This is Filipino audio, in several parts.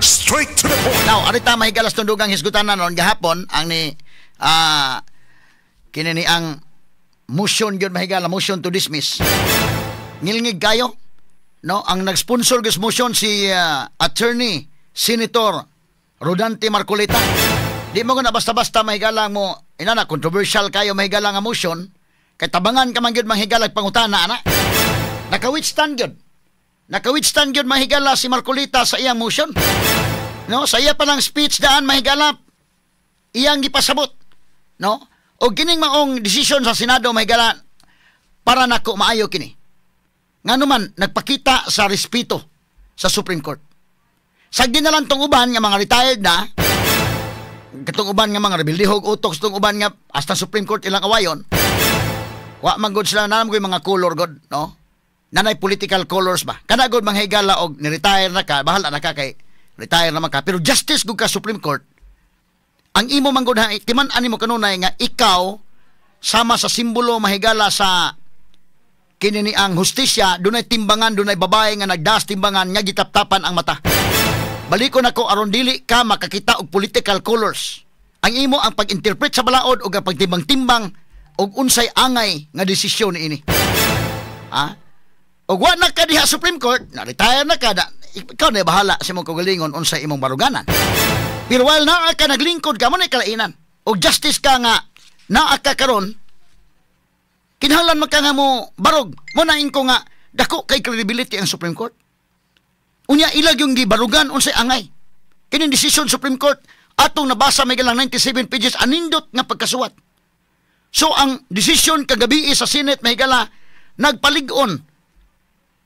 Straight to the point. Now, arita mahigalas tundugang hisgutanan ron gahapon ang ni kinini ang motion gyud mahigala, motion to dismiss. Ngilngig kayo, no? Ang nag-sponsor gus motion si attorney Senator Rodante Marcoleta. Di mo na basta-basta mahigala mo inana controversial kayo mahigala nga motion kay tabangan ka man gyud mahigalag pangutana ana. Naka-withstand gyud. Naka-withstand gyud mahigala si Marcoleta sa iyang motion. No, sa iya pa lang speech daan mahigala iyang gipasabot. No? O kining maong desisyon sa Senado mahigala para nako maayo kini. Nganuman nagpakita sa respeto sa Supreme Court. Sagdi na lang tong uban nga mga retired na, katong uban nga mga rebildihog utok, tong uban nga hasta Supreme Court ilang awayon. Wa man gud sila nanam koy mga color god, no? Nanay political colors ba? Kana gud manghigala og ni-retire na ka, bahala na ka kay retire naman ka. Pero justice gud ka Supreme Court. Ang imo man gud timan-an nimo kanunay nga ikaw sama sa simbolo mahigala sa kini ang hustisya, dunay timbangan, dunay babae nga nagdas timbangan nga gitaptapan ang mata. Balikon ako aron dili ka makakita og political colors. Ang imo ang pag-interpret sa balaod ug ang pagtimbang-timbang og unsay angay nga desisyon niini. Ha? O wa na ka diha Supreme Court, na-retire na ka, ikaw na bahala sa mong kagalingon unsay imong baruganan. Pero while naa ka naglingkod ka, mo na kalainan. O justice ka nga, naa ka karon, kinahanglan man ka nga mo barog. Mo na ko nga, dako kay credibility ang Supreme Court. Unya ilag yung gibarugan unsay angay. Kining decision Supreme Court, atong nabasa may galang 97 pages, anindot nga pagkasuwat. So ang decision kagabi sa Senate may gala, nagpalig-on,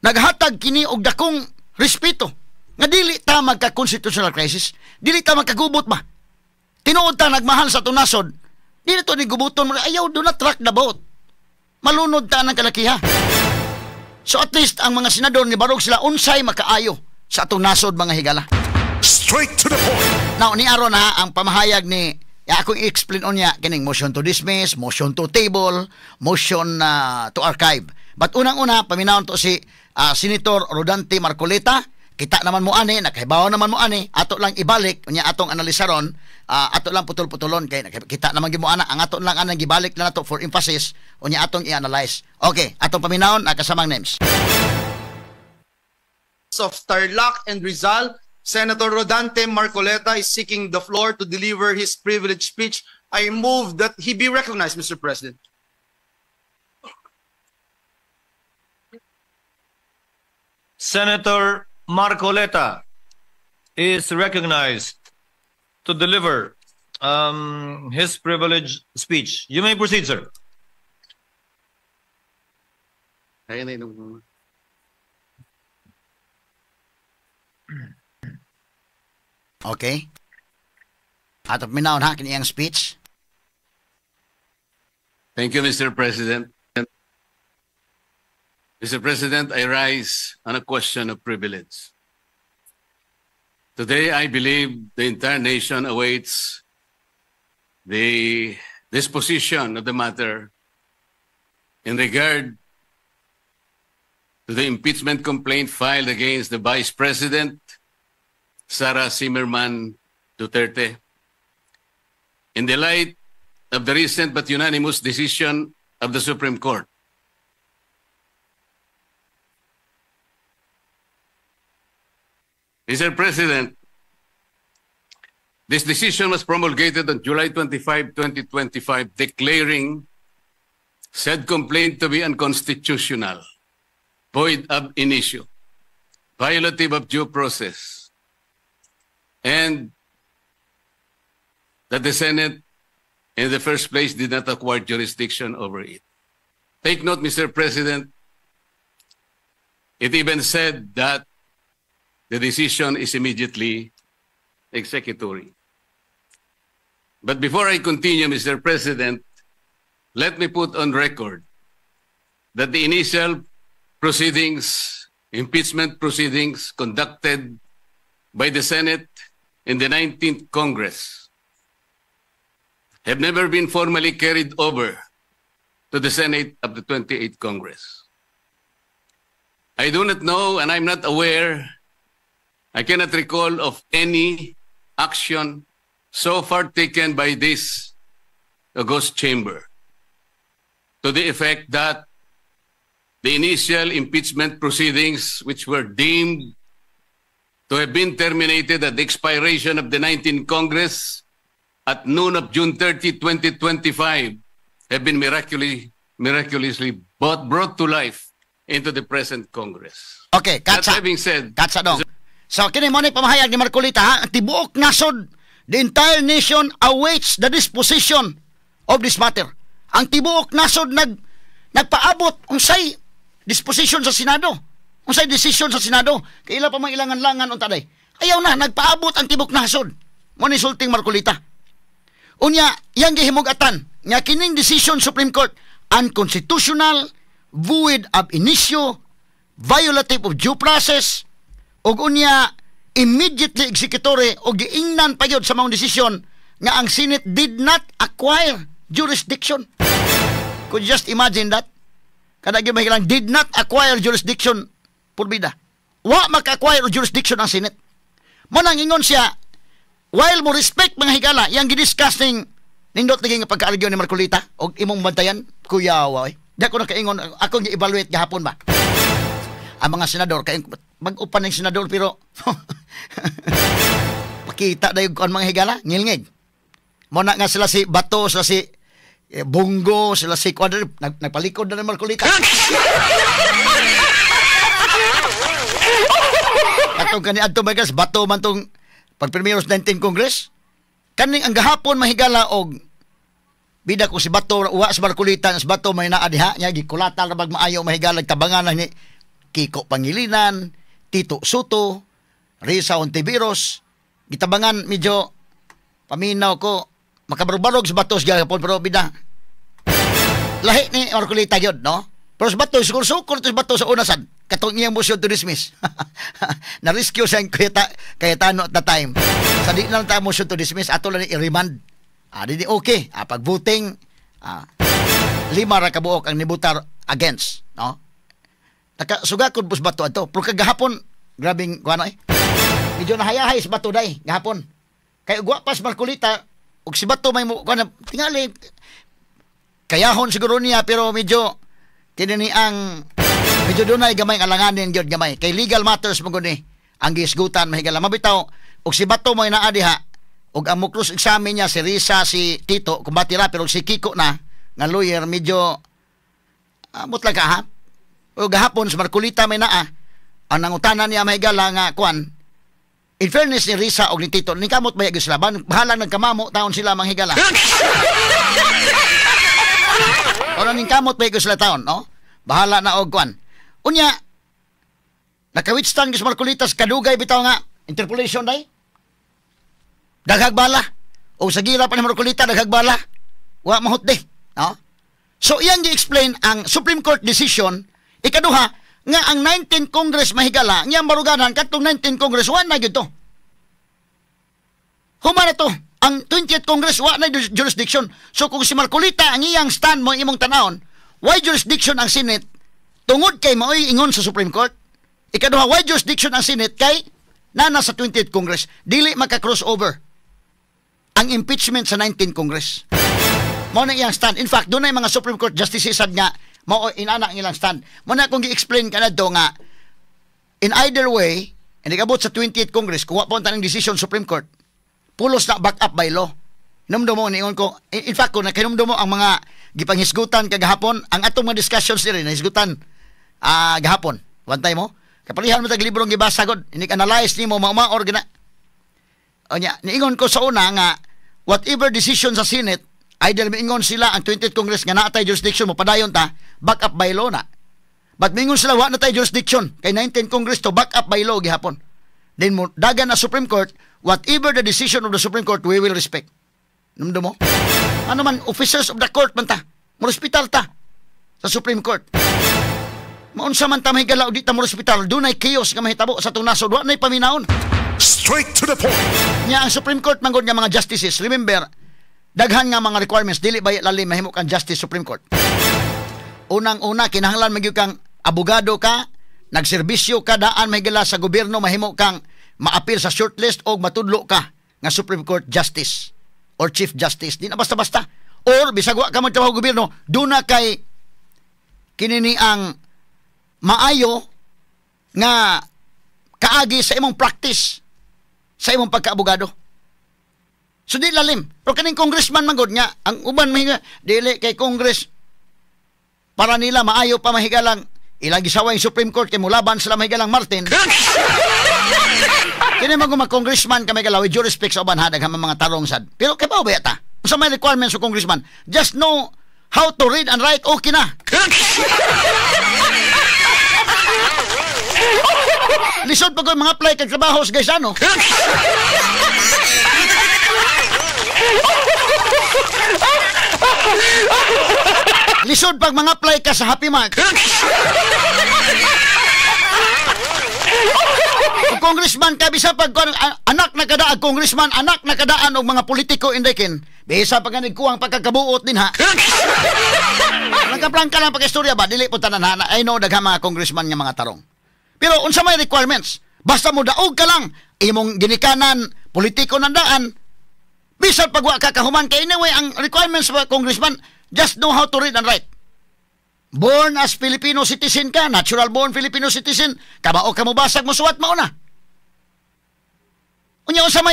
naghatag kini og dakong respeto nga dili ta magka constitutional crisis, dili ta magkagubot ba. Tinuod ta nagmahal sa tunasod, dili to ni gubuton mo, ayaw do not rock the boat. Malunod ta ng kalakiha. So at least ang mga senador ni barog sila unsay makaayo sa atong nasod mga higala. Straight to the point. Now ni aron ha ang pamahayag ni akong i-explain on niya kining motion to dismiss, motion to table, motion to archive. But unang-una paminawon to si Senator Rodante Marcoleta. Kita naman mo ani, nakahibaw naman mo ani, ato lang ibalik unya atong analisaron, ato lang putol-putulon kay kita naman gimo ana, ang ato lang anang gibalik na nato for emphasis unya atong i-analyze. Okay, atong paminawon kasamang names. Of Tarlac and Rizal, Senator Rodante Marcoleta is seeking the floor to deliver his privileged speech. I move that he be recognized, Mr. President. Senator Marcoleta is recognized to deliver his privileged speech. You may proceed, sir. Okay. Ato minawon ha kini ang speech. Thank you, Mr. President. Mr. President, I rise on a question of privilege. Today, I believe the entire nation awaits the disposition of the matter in regard to the impeachment complaint filed against the Vice President, Sara Zimmerman Duterte. In the light of the recent but unanimous decision of the Supreme Court, Mr. President, this decision was promulgated on July 25, 2025, declaring said complaint to be unconstitutional, void ab initio, violative of due process, and that the Senate in the first place did not acquire jurisdiction over it. Take note, Mr. President, it even said that the decision is immediately executory. But before I continue, Mr. President, let me put on record that the initial proceedings, impeachment proceedings conducted by the Senate in the 19th Congress have never been formally carried over to the Senate of the 28th Congress. I do not know and I'm not aware I cannot recall of any action so far taken by this august chamber to the effect that the initial impeachment proceedings, which were deemed to have been terminated at the expiration of the 19th Congress at noon of June 30, 2025, have been miraculously brought to life into the present Congress. Okay, That katsa. having said, Katsa dong. So, kini mo ni pamahayag ni Marcolita, ha? Ang tibuok nasod, the entire nation awaits the disposition of this matter. Ang tibuok nasod nagpaabot unsay disposition sa Senado. Unsay decision sa Senado. Kaila pa mang ilangan-langan unta day. Ayaw na, nagpaabot ang tibuok nasod. Mo ni sulting Marcolita. Unya, yang gihimugatan, nga kining decision Supreme Court, unconstitutional, void ab initio, violative of due process, ug unya immediately executory o giingnan pa gyud sa maong desisyon nga ang Senate did not acquire jurisdiction. Could you just imagine that? Kada gyud mahilang did not acquire jurisdiction purbida. Wa maka-acquire jurisdiction ang Senate. Mo nang ingon siya, while mo respect mga higala, yang gidiscuss ning nindot naging pagka-argue ni Marcolita og imong bantayan, kuya way. Di ako nakaingon, ako gi-evaluate gahapon ba? Ang mga senador, kaya mag-upan ng senador, pero pakita na yung mga higala, ngilngig. Muna nga sila si Bato, sila si Bungo, sila si Quadri, nagpalikod na ng Marcolita. Atong kani adto ba guys, Bato man tong pagpremiero sa 19th Congress. Kaning ang gahapon mahigala og bida ko si Bato uwa sa Marcolita, si Bato may naa diha nya gikulata ra bag maayo mahigala tabangan ni Kiko Pangilinan, Tito Soto, Risa Ontiveros, gitabangan medyo paminaw ko makabarog-barog sa Bato sa gahapon pero bida lahi ni Marcolita yun, no? Pero sa Bato, sukur-sukur sa Bato sa unasan katong iyang motion to dismiss. Na-rescue siya kaya tano at the time. Sa di na lang tayo motion to dismiss, ato lang i-remand. Di okay. Pag voting, 5 ra kabuok ang nibutar against, no? Nakasugakod po sa Bato ato. Pero kagahapon, grabing, kuano medyo nahayahay sa Bato day, gahapon. Kaya guwapas Marcolita, ug si Bato may mo, tingali, kayahon siguro niya, pero medyo, kinini ang, medyo doon ay gamay alanganin gyud gamay. Kay legal matters mo guni, ang gisgutan, mahigala. Mabitaw, ug si Bato may naadiha, ug ang mukros examen niya, si Risa, si Tito, kumbatira, pero si Kiko na, nga lawyer, medyo, mutlag ka ha? O gahapon sa Marcolita may naa ang nangutanan niya mahigala nga kwan in fairness ni Risa og ni Tito ni kamot bayag sila bahala nagkamamo taon sila manghigala o ning kamot bayag sila taon no bahala na og kwan unya nakawithstand sa Marcolita sa kadugay bitaw nga interpolation day daghag bala o sa gira pa ni Marcolita daghag bala wa mahut de no so iyang gi-explain ang Supreme Court decision. Ikaduha, nga ang 19th Congress mahigala, ngayang maruganan, katong 19th Congress, wa na yun to. Humana to, ang 20th Congress, wa na jurisdiction. So kung si Marcolita, ang iyang stand mo, imong tanahon, why jurisdiction ang Senate, tungod kay maoy ingon sa Supreme Court. Ikaduha, why jurisdiction ang Senate, kay nana sa 20th Congress, dili maka-crossover ang impeachment sa 19th Congress. Mao na iyang stand. In fact, doon na yung mga Supreme Court justices nga, mao inana ang ilang stand. Muna kung gi-explain ka na do nga in either way, hindi kabot sa 20th Congress, kung wapunta ng decision Supreme Court, pulos na back up by law. Hinumdo mo, niingon ko, in fact, kung nakinumdo mo ang mga gipanghisgutan kagahapon, ang atong mga discussions nila, nahisgutan gahapon. Wantay mo? Kapalihan mo tag librong gibasa god, inik-analyze ni mo, mga organa. O niya, niingon ko sa una nga, whatever decision sa Senate, either mingon sila ang 20th Congress nga naatay jurisdiction mo padayon ta back up by law na. But mingon sila wa na tay jurisdiction kay 19th Congress to back up by law gihapon. Then mo dagan na Supreme Court, whatever the decision of the Supreme Court we will respect. Numdo mo? Ano man officers of the court man ta. Mo hospital ta sa Supreme Court. Maunsa man ta mahigala og di ta mo hospital, dunay chaos nga mahitabo sa tong nasod, wa nay paminaon. Straight to the point. Nya ang Supreme Court manggod nga mga justices, remember daghan nga mga requirements dili ba lalim mahimo kang Justice Supreme Court. Unang-una kinahanglan magyud kang abogado ka, nagserbisyo ka daan mahigala sa gobyerno, mahimo kang maapil sa shortlist o matudlo ka nga Supreme Court Justice or Chief Justice. Di na basta-basta. Or bisag wa ka magtrabaho gobyerno, doon na kay kinini ang maayo nga kaagi sa imong practice, sa imong pagkaabogado. So di lalim. Pero kaning congressman man gud nga, ang uban mahiga, dili kay Congress para nila maayo pa mahigalang ilang gisaway yung Supreme Court kay mulaban sila mahigalang Martin. Kini mga congressman kami galaw with due respect sa uban ha daghang mga tarong sad. Pero kay bao ba ta? Sa may requirements sa congressman, just know how to read and write, okay na. Lisod pa ko mga apply kag trabaho guys ano. Lisod pag mga apply ka sa Happy Mark. Kung congressman ka bisa pag anak na kadaan congressman, anak na kadaan og mga politiko indekin. Bisa pag kuwang pagkakabuot din ha. Nagkaprangka lang pag-istorya ba dili po tanan ha. I know daghang mga congressman nga mga tarong. Pero unsa may requirements? Basta mo daog ka lang imong ginikanan politiko nandaan. Bisan pag wa ka kahuman kay anyway ang requirements sa congressman, just know how to read and write. Born as Filipino citizen ka, natural born Filipino citizen, kabao ka mo basag mo suwat mao na. Unya unsa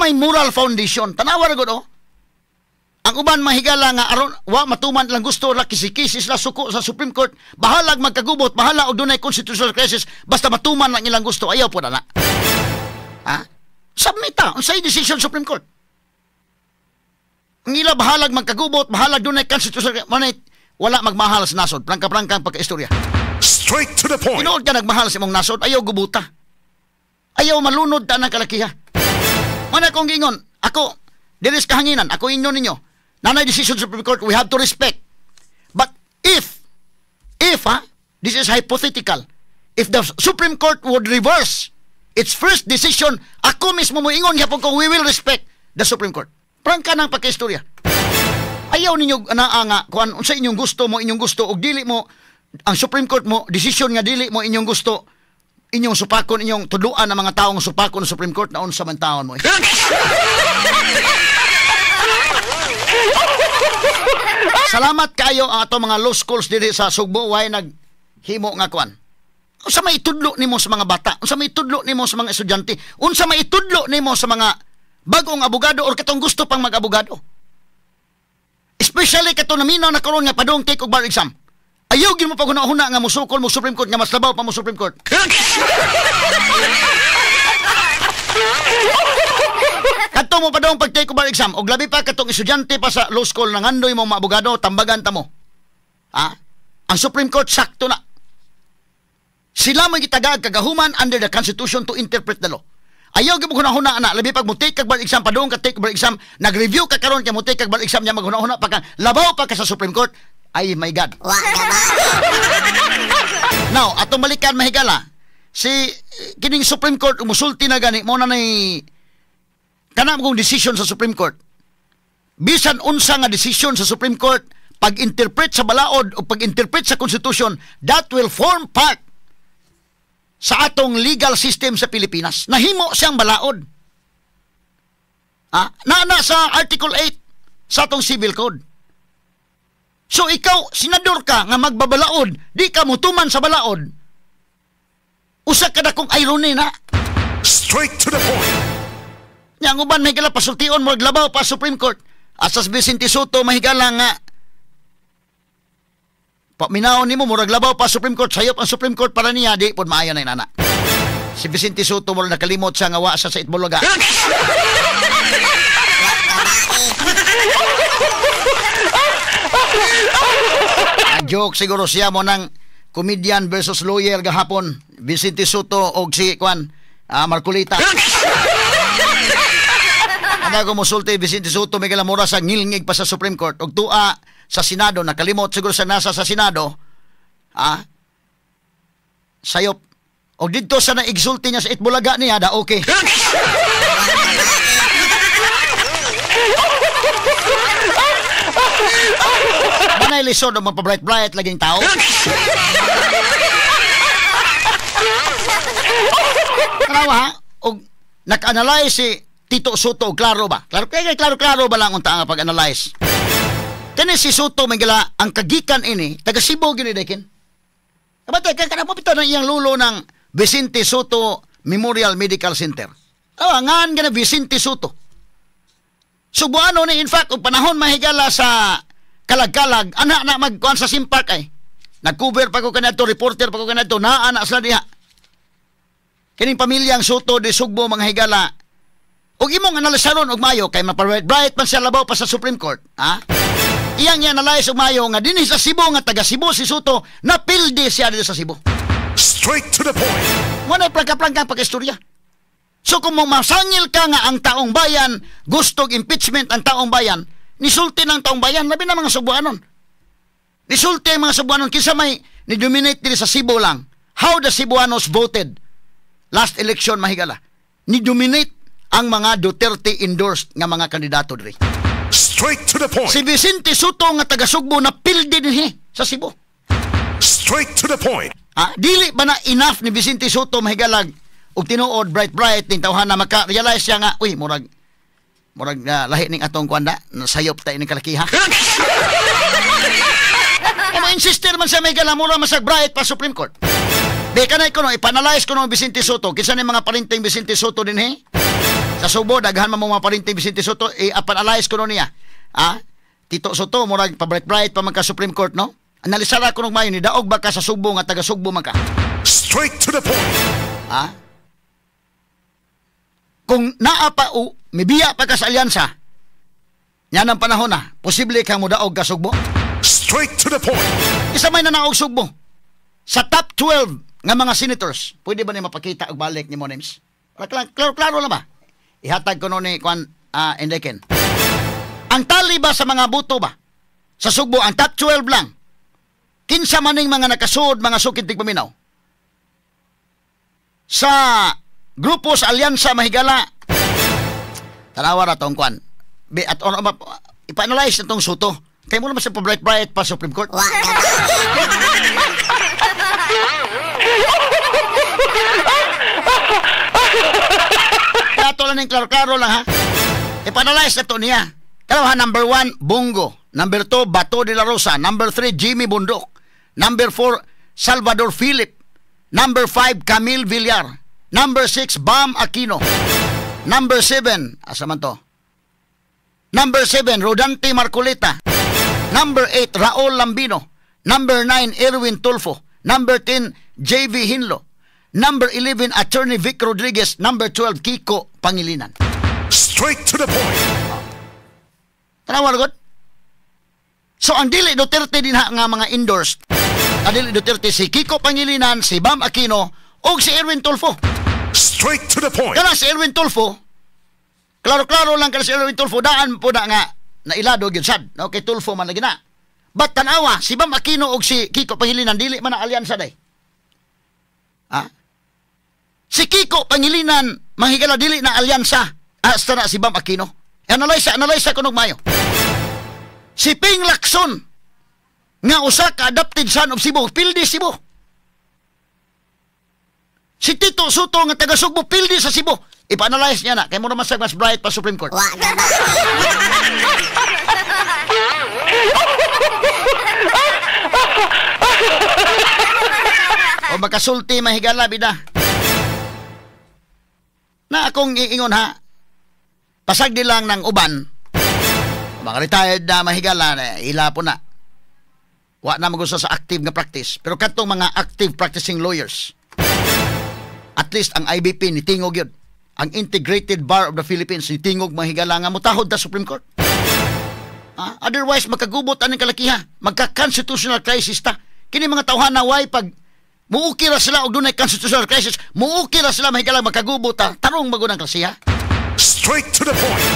may moral foundation, tanawa ra gud oh. Ang uban mahigala nga aron wa matuman lang gusto la kisi-kisi la suko sa Supreme Court, bahalag magkagubot, bahala og dunay constitutional crisis, basta matuman lang ilang gusto, ayaw po na. Ha? Submita unsay decision Supreme Court. Ang ila bahalag magkagubot, bahalag dunay constitutional wala magmahal sa nasod, prangka-prangka ang pagkaistorya. Straight to the point. Tinuod ka nagmahal sa imong nasod, ayaw gubuta. Ayaw malunod ta ng kalakiha. Mana kong gingon, ako, diris kahanginan, ako inyo ninyo. Nanay decision sa Supreme Court, we have to respect. But if, this is hypothetical, if the Supreme Court would reverse its first decision, ako mismo mo ingon, yapon ko, we will respect the Supreme Court. Prangka ng pagkaistorya. Ayaw ninyo nga kung sa inyong gusto og dili mo ang Supreme Court mo decision nga dili mo inyong gusto inyong supakon inyong tuduan ng mga taong supakon ng Supreme Court na unsa man taon mo. Salamat kayo ang ato mga law schools diri sa Sugbo way naghimo nga kuan. Unsa may itudlo nimo sa mga bata? Unsa may itudlo nimo sa mga estudyante? Unsa may itudlo nimo sa mga bagong abogado or katong gusto pang mag-abogado? Especially kato naminaw na karon nga padong take og bar exam. Ayaw gid mo pag hunahuna nga musukol mo Supreme Court nga mas labaw pa mo Supreme Court. Kato mo padong pag take og bar exam og labi pa katong estudyante pa sa law school nang andoy mo mga abogado tambagan ta mo. Ha? Ang Supreme Court sakto na. Sila may gitagag kagahuman under the Constitution to interpret the law. Ayaw gyud mo hunahuna ana labi pag mo take kag bar exam padung ka take bar exam nag-review ka karon kay mo take kag bar exam nya maghunahuna pa ka labaw pa ka sa Supreme Court. Ay my God. Now atong balikan mahigala si kining Supreme Court umusulti na gani mo na nay kana mong decision sa Supreme Court. Bisan unsa nga decision sa Supreme Court pag-interpret sa balaod o pag-interpret sa Constitution, that will form part sa atong legal system sa Pilipinas. Nahimo siyang balaod. Na sa Article 8 sa atong Civil Code. So ikaw, senador ka nga magbabalaod, di ka mutuman sa balaod. Usa ka na kong irony na. Straight to the point. Yang uban mahigala pasultion mo naglabaw pa Supreme Court. Asas Vicente Soto mahigala nga paminaw nimo murag labaw pa Supreme Court, sayop ang Supreme Court para niya di pod maayo na inana. Si Vicente Soto mo nakalimot sa nga wa sa Itbulaga. Joke siguro siya mo ng comedian versus lawyer gahapon, Vicente Soto og si Marcolita. Ana ko mosulti Vicente Soto may kalamura sa ngilngig pa sa Supreme Court og tua sa Senado, nakalimot siguro sa nasa sa Senado. Sayop. O dito sa na-exulti niya sa Itbulaga niya, da okay. Manay lisod o mapabright-bright laging tao. Tanawa ha, og naka-analyze si Tito Soto, klaro ba? Klaro ba lang unta nga pag-analyze? Kani si Soto may gala ang kagikan ini taga Cebu gini dekin. Kabatay kana po bitaw ng iyang lulo ng Vicente Soto Memorial Medical Center. Ngan gana Vicente Soto. Subuano ni in fact og panahon mahigala sa kalag-kalag ana na magkuan sa Simpark ay. Nag-cover pa ko kanadto, reporter pa ko kanadto, naa na sila diha. Kining pamilyang Soto de Sugbo mga higala. Og imong analisaron og mayo kay mapabright man siya labaw pa sa Supreme Court, ha? Iyang i-analyze og mayo nga dinhi sa Cebu nga taga Cebu si Soto napildi siya dito sa Cebu. Straight to the point. Wala plangka-plangka pag-istorya. So kung masangil ka nga ang taong bayan, gusto impeachment ang taong bayan, nisulti ng taong bayan, labi na mga Cebuanon. Nisulti ang mga Cebuanon, kisa may ni-dominate din sa Cebu lang. How the Cebuanos voted last election mahigala. Ni-dominate ang mga Duterte endorsed nga mga kandidato diri. Straight to the point. Si Vicente Soto nga taga Sugbo na pildi dinhi sa Cebu. Straight to the point. Dili ba na enough ni Vicente Soto mahigalag og tinuod bright ning tawhana maka-realize siya nga uy murag lahi ning atong kwanda nasayop ta ining kalakiha. Mo insister man siya mahigalang mura masag bright pa Supreme Court. Di kanay ko no ipanalize ko no Vicente Soto kinsa ni mga parinting Vicente Soto dinhi sa Subo daghan man mga parinting Vicente Soto ipanalize ko no niya. Tito Soto murag pa bright pa man ka Supreme Court no. Analisara ko nung mayo ni daog ba ka sa Sugbo nga taga Sugbo man ka. Straight to the point. Kung naa pa o mibiya pa ka sa alyansa, yan ang panahon na, posible kang mudaog ka Sugbo. Straight to the point. Isa may nanaog Sugbo. Sa top 12 nga mga senators, pwede ba niya mapakita og balik ni Monems? Klaro lang ba? Ihatag ko noon ni Kwan Endeken. Ang tali ba sa mga buto ba? Sa Sugbo, ang top 12 lang. Kinsa maning mga nakasud, mga sukintig paminaw. Sa grupo sa alyansa mahigala, tanawa na itong Kwan. At ipa-analyze na itong Soto. Kaya mo naman sa pa-bright pa Supreme Court. Kato lang yung klaro-klaro lang ha. Ipa-analyze na ito niya. Kalawa, number 1, Bongo. Number 2, Bato de la Rosa. Number 3, Jimmy Bundok. Number 4, Salvador Philip. Number 5, Camille Villar. Number 6, Bam Aquino. Number 7, asa man to? Number 7, Rodante Marcoleta. Number 8, Raul Lambino. Number 9, Erwin Tulfo. Number 10, JV Hinlo. Number 11, Attorney Vic Rodriguez. Number 12, Kiko Pangilinan. Straight to the point. Tanawa lagot? So ang dili Duterte din nga mga endorsed. Ang dili Duterte si Kiko Pangilinan, si Bam Aquino, o si Erwin Tulfo. Straight to the point. Kaya si Erwin Tulfo, klaro-klaro lang kaya si Erwin Tulfo, daan po na nga nailado yun sad. No? Kay Tulfo man lagi na. But tanawa, si Bam Aquino o si Kiko Pangilinan, dili man na alyansa day. Si Kiko Pangilinan, mahigala dili na alyansa, hasta na si Bam Aquino. Analyze ko nung mayo. Si Ping Lacson, nga usa ka adopted son of Cebu, pildi Cebu. Si Tito Soto nga taga Sugbo, pildi sa Cebu. Ipa-analyze niya na, kaya mo naman sa mas bright pa Supreme Court. O makasulti mahigala bida. Na akong iingon ha, pasag di lang ng uban, mga retired na mahigala, ila po na. Wa na magusto sa active nga practice. Pero katong mga active practicing lawyers, at least ang IBP ni tingog yun. Ang Integrated Bar of the Philippines ni tingog mahigala nga mutahod na Supreme Court. Otherwise, magkagubot aning kalakiha. Magka-constitutional crisis ta. Kini mga tawhan na way pag muukira sila og dunay constitutional crisis, muukira sila mahigala magkagubot ta. Tarong magunang klasiha. Straight to the point.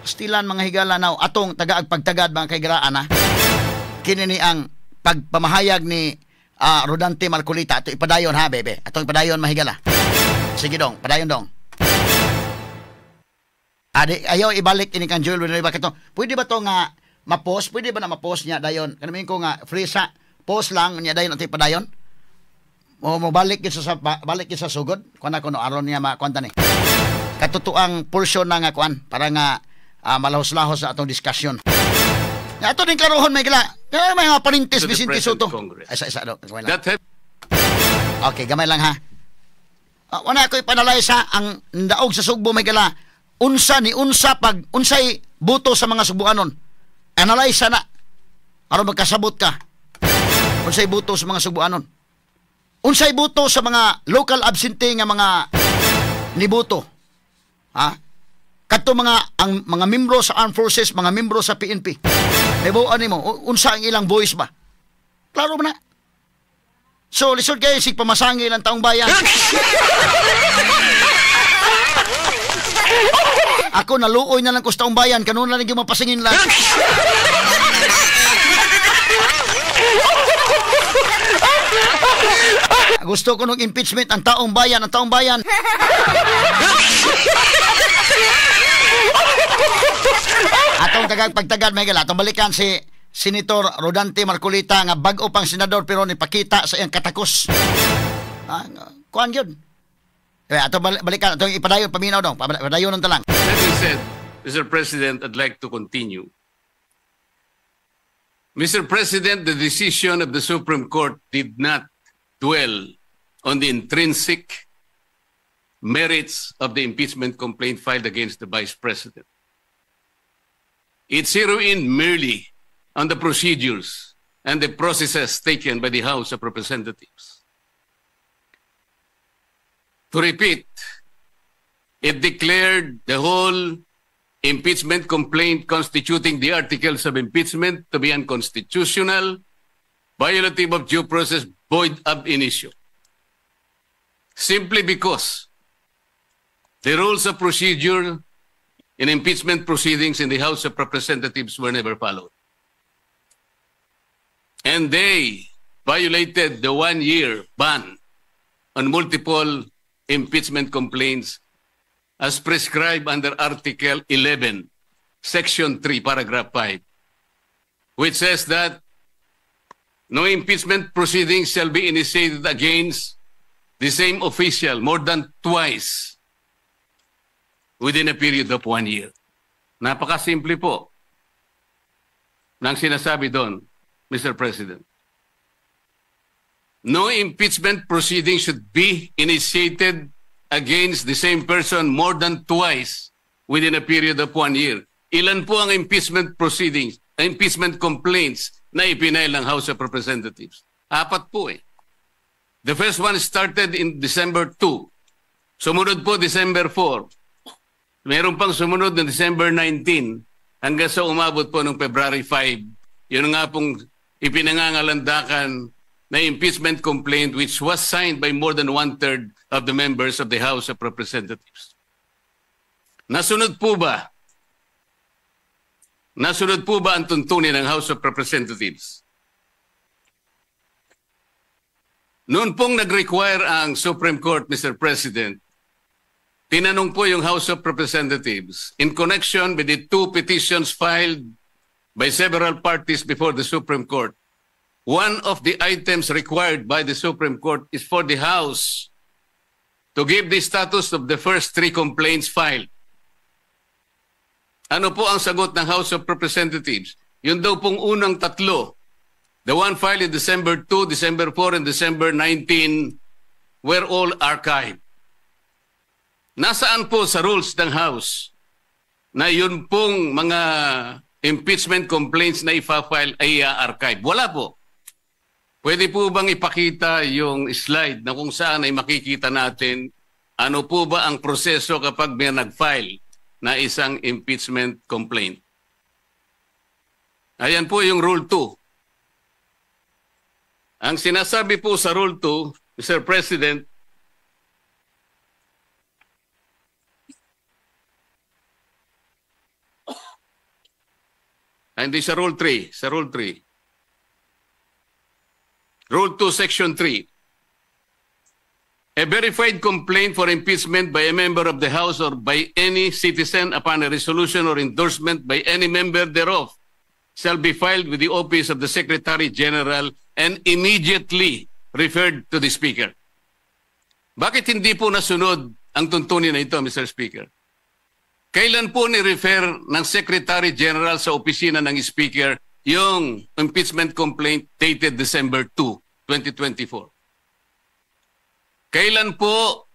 Stilan mga higala now atong tagaag pagtagad mga kaigaraan ha. Kini ni ang pagpamahayag ni Rodante Marcolita. Ato ipadayon ha bebe. Atong ipadayon mahigala. Sige dong, padayon dong. Ayaw ibalik ini kan Joel Villanueva kato. Pwede ba to nga ma-post? Pwede ba na ma-post niya dayon? Kanamin ko nga free sa post lang niya dayon atong ipadayon. mo balik gid sa balik gid sa sugod kun ako no aron niya makuanta ni. Katutuang portion na nga kuan para nga malahos-lahos sa atong diskusyon. Ato din karohon may gila. May mga parintis To the Vicente present Soto. Congress. Isa do. Gamay lang. That have Okay, gamay lang ha. Wala ko ipanalisa ang daog sa Sugbo may gila. Unsa pag unsay buto sa mga Subuanon. Analyze na. Aron magkasabot ka. Unsay buto sa mga Subuanon. Unsay buto sa mga local absentee nga mga nibuto. Ha? Kadto ang mga membro sa Armed Forces, mga membro sa PNP. Ibuan nimo unsa ang ilang voice ba? Klaro ba na? So lisod kayo sig pamasangi lang taong bayan. Ako naluoy na lang ko sa taong bayan kanuna lang yung mapasingin lang. Gusto ko ng impeachment ang taong bayan, Atong pagtagad may gala, atong balikan si Senator Rodante Marcoleta nga bag-o pang senador pero nipakita sa iyang katakos. Kuan yun. Atong balikan, atong ipadayon paminaw dong, padayon nung talang. That being said, Mr. President, I'd like to continue. Mr. President, the decision of the Supreme Court did not dwell on the intrinsic merits of the impeachment complaint filed against the Vice President. It zeroed in merely on the procedures and the processes taken by the House of Representatives. To repeat, it declared the whole impeachment complaint constituting the articles of impeachment to be unconstitutional, violative of due process, void ab initio. Simply because the rules of procedure in impeachment proceedings in the House of Representatives were never followed. And they violated the 1-year ban on multiple impeachment complaints as prescribed under Article 11, Section 3, Paragraph 5, which says that no impeachment proceedings shall be initiated against the same official more than twice within a period of 1 year. Napakasimple po ng sinasabi doon, Mr. President. No impeachment proceeding should be initiated against the same person more than twice within a period of 1 year. Ilan po ang impeachment proceedings, impeachment complaints na ipinail ng House of Representatives? 4 po eh. The first one started in December 2. Sumunod po December 4. Meron pang sumunod na December 19 hanggang sa umabot po noong February 5. Yun nga pong ipinangangalandakan na impeachment complaint which was signed by more than 1/3 of the members of the House of Representatives. Nasunod po ba? Nasunod po ba ang tuntunin ng House of Representatives? Noon pong nag-require ang Supreme Court, Mr. President, tinanong po yung House of Representatives in connection with the 2 petitions filed by several parties before the Supreme Court. One of the items required by the Supreme Court is for the House to give the status of the first 3 complaints filed. Ano po ang sagot ng House of Representatives? Yun daw pong unang 3, the one filed in December 2, December 4, and December 19, were all archived. Nasaan po sa rules ng House na yun pong mga impeachment complaints na ipa-file ay archive? Wala po. Pwede po bang ipakita yung slide na kung saan ay makikita natin ano po ba ang proseso kapag may nag-file na isang impeachment complaint? Ayan po yung Rule 2. Ang sinasabi po sa Rule 2, Mr. President, hindi sa Rule 3, sa Rule 3. Rule 2, Section 3. A verified complaint for impeachment by a member of the House or by any citizen upon a resolution or endorsement by any member thereof shall be filed with the office of the Secretary General and immediately referred to the Speaker. Bakit hindi po nasunod ang tuntunin na ito, Mr. Speaker? Kailan po ni-refer ng Secretary General sa opisina ng Speaker yung impeachment complaint dated December 2, 2024? Kailan po